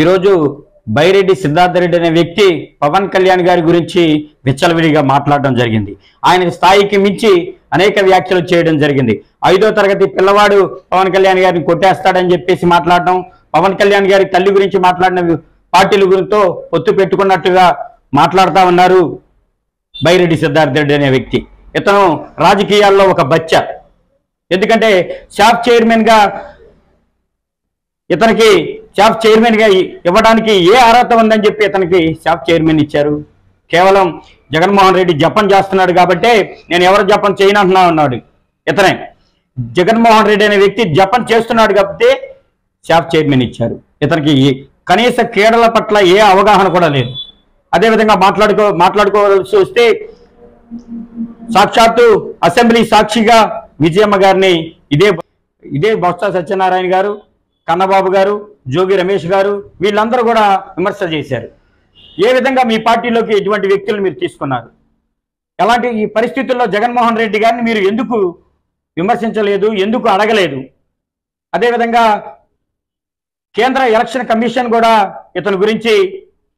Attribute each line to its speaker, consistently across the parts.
Speaker 1: ఈరోజు బైరెడ్డి సిద్ధార్థ రెడ్డి అనే వ్యక్తి పవన్ కళ్యాణ్ గారి గురించి విచ్చలవిడిగా మాట్లాడడం జరిగింది. ఆయన స్థాయికి మించి అనేక వ్యాఖ్యలు చేయడం జరిగింది. 5వ తరగతి పిల్లవాడు పవన్ కళ్యాణ్ గారిని కొట్టేస్తాడని చెప్పేసి మాట్లాడడం, పవన్ కళ్యాణ్ గారి తల్లి గురించి మాట్లాడిన పార్టీల గురితో పొత్తు పెట్టుకున్నట్టుగా మాట్లాడుతూ ఉన్నారు బైరెడ్డి సిద్ధార్థ రెడ్డి అనే వ్యక్తి. ఇతను రాజకీయాల్లో ఒక బచ్చ. ఎందుకంటే షాప్ చైర్మన్గా ఇతనికి షాప్ చైర్మన్గా ఇవ్వడానికి ఏ అర్హత ఉందని చెప్పి ఇతనికి షాప్ చైర్మన్ ఇచ్చారు? కేవలం జగన్మోహన్ రెడ్డి జపం చేస్తున్నాడు కాబట్టి నేను ఎవరు జపం చేయనంటున్నా ఉన్నాడు. ఇతనే జగన్మోహన్ రెడ్డి అనే వ్యక్తి జపం చేస్తున్నాడు కాబట్టి షాప్ చైర్మన్ ఇచ్చారు. ఇతనికి కనీస క్రీడల పట్ల ఏ అవగాహన కూడా లేదు. అదేవిధంగా మాట్లాడుకోవాల్సి వస్తే సాక్షాత్తు అసెంబ్లీ సాక్షిగా విజయమ్మ గారిని ఇదే బొత్స సత్యనారాయణ గారు, కన్నబాబు గారు, జోగి రమేష్ గారు వీళ్ళందరూ కూడా విమర్శ చేశారు. ఏ విధంగా మీ పార్టీలోకి ఇటువంటి వ్యక్తులను మీరు తీసుకున్నారు? ఎలాంటి ఈ పరిస్థితుల్లో జగన్మోహన్ రెడ్డి గారిని మీరు ఎందుకు విమర్శించలేదు, ఎందుకు అడగలేదు? అదేవిధంగా కేంద్ర ఎలక్షన్ కమిషన్ కూడా ఇతని గురించి,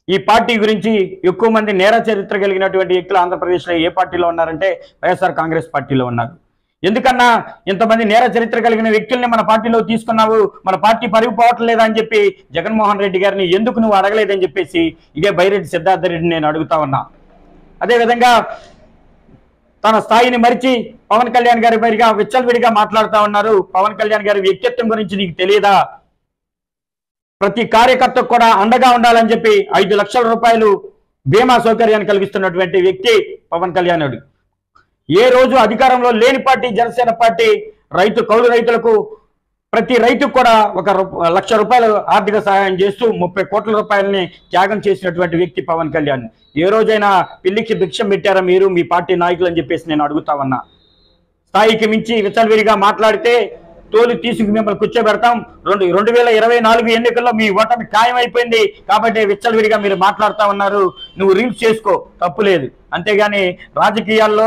Speaker 1: ఈ పార్టీ గురించి ఎక్కువ మంది నేర చరిత్ర కలిగినటువంటి వ్యక్తులు ఆంధ్రప్రదేశ్లో ఏ పార్టీలో ఉన్నారంటే వైఎస్ఆర్ కాంగ్రెస్ పార్టీలో ఉన్నారు. ఎందుకన్నా ఇంతమంది నేర చరిత్ర కలిగిన వ్యక్తుల్ని మన పార్టీలో తీసుకున్నావు, మన పార్టీ పరుగు పోవట్లేదా అని చెప్పి జగన్మోహన్ రెడ్డి గారిని ఎందుకు నువ్వు అడగలేదని చెప్పేసి ఇదే బైరెడ్డి సిద్ధార్థ రెడ్డిని నేను అడుగుతా ఉన్నా. అదేవిధంగా తన స్థాయిని మరిచి పవన్ కళ్యాణ్ గారి పైగా విచ్చలవిడిగా మాట్లాడుతూ ఉన్నారు. పవన్ కళ్యాణ్ గారి వ్యక్తిత్వం గురించి నీకు తెలియదా? ప్రతి కార్యకర్తకు కూడా అండగా ఉండాలని చెప్పి 5 లక్షల రూపాయలు బీమా సౌకర్యాన్ని కలిగిస్తున్నటువంటి వ్యక్తి పవన్ కళ్యాణుడు. ఏ రోజు అధికారంలో లేని పార్టీ జనసేన పార్టీ కౌలు రైతులకు ప్రతి రైతుకు కూడా 1 లక్ష రూపాయలు ఆర్థిక సహాయం చేస్తూ 30 కోట్ల రూపాయలని త్యాగం చేసినటువంటి వ్యక్తి పవన్ కళ్యాణ్. ఏ రోజైనా పిల్లికి భిక్షం పెట్టారా మీరు, మీ పార్టీ నాయకులు అని చెప్పేసి నేను అడుగుతా ఉన్నా. స్థాయికి మించి విచ్చలవిడిగా మాట్లాడితే తోలు తీసుకు మిమ్మల్ని కూర్చోబెడతాం. 2024 ఎన్నికల్లో మీ ఓటమి ఖాయమైపోయింది కాబట్టి విచ్చలవిడిగా మీరు మాట్లాడుతూ ఉన్నారు. నువ్వు రీల్స్ చేసుకో, తప్పులేదు. అంతేగాని రాజకీయాల్లో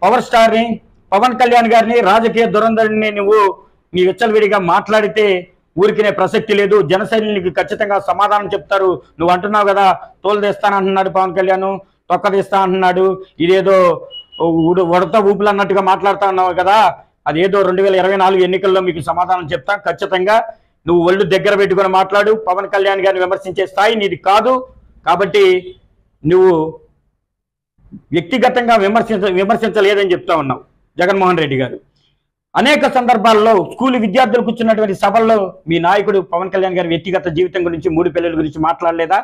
Speaker 1: పవర్ స్టార్ని పవన్ కళ్యాణ్ గారిని, రాజకీయ దురంధరిని నువ్వు నీ విచ్చలవిడిగా మాట్లాడితే ఊరికినే ప్రసక్తి లేదు. జనసైనికులకు ఖచ్చితంగా సమాధానం చెప్తారు. నువ్వు అంటున్నావు కదా తోలు తెస్తానంటున్నాడు పవన్ కళ్యాణ్, తొక్క తెస్తా అంటున్నాడు, ఇదేదో ఉడత ఊపులు అన్నట్టుగా మాట్లాడుతా ఉన్నావు కదా, అదేదో 2024 ఎన్నికల్లో మీకు సమాధానం చెప్తా. ఖచ్చితంగా నువ్వు ఒళ్ళు దగ్గర పెట్టుకొని మాట్లాడు. పవన్ కళ్యాణ్ గారిని విమర్శించే స్థాయి నీది కాదు. కాబట్టి నువ్వు వ్యక్తిగతంగా విమర్శించలేదని చెప్తా ఉన్నావు. జగన్మోహన్ రెడ్డి గారు అనేక సందర్భాల్లో స్కూల్ విద్యార్థులు కూర్చున్నటువంటి సభల్లో మీ నాయకుడు పవన్ కళ్యాణ్ గారి వ్యక్తిగత జీవితం గురించి, 3 పిల్లల గురించి మాట్లాడలేదా?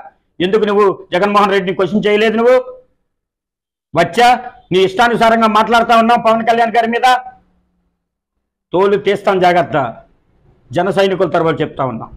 Speaker 1: ఎందుకు నువ్వు జగన్మోహన్ రెడ్డిని క్వశ్చన్ చేయలేదు? నువ్వు వచ్చా నీ ఇష్టానుసారంగా మాట్లాడుతూ ఉన్నావు పవన్ కళ్యాణ్ గారి మీద. తోలు తీస్తాం, జాగ్రత్త. జన సైనికుల తరఫున చెప్తా ఉన్నాం.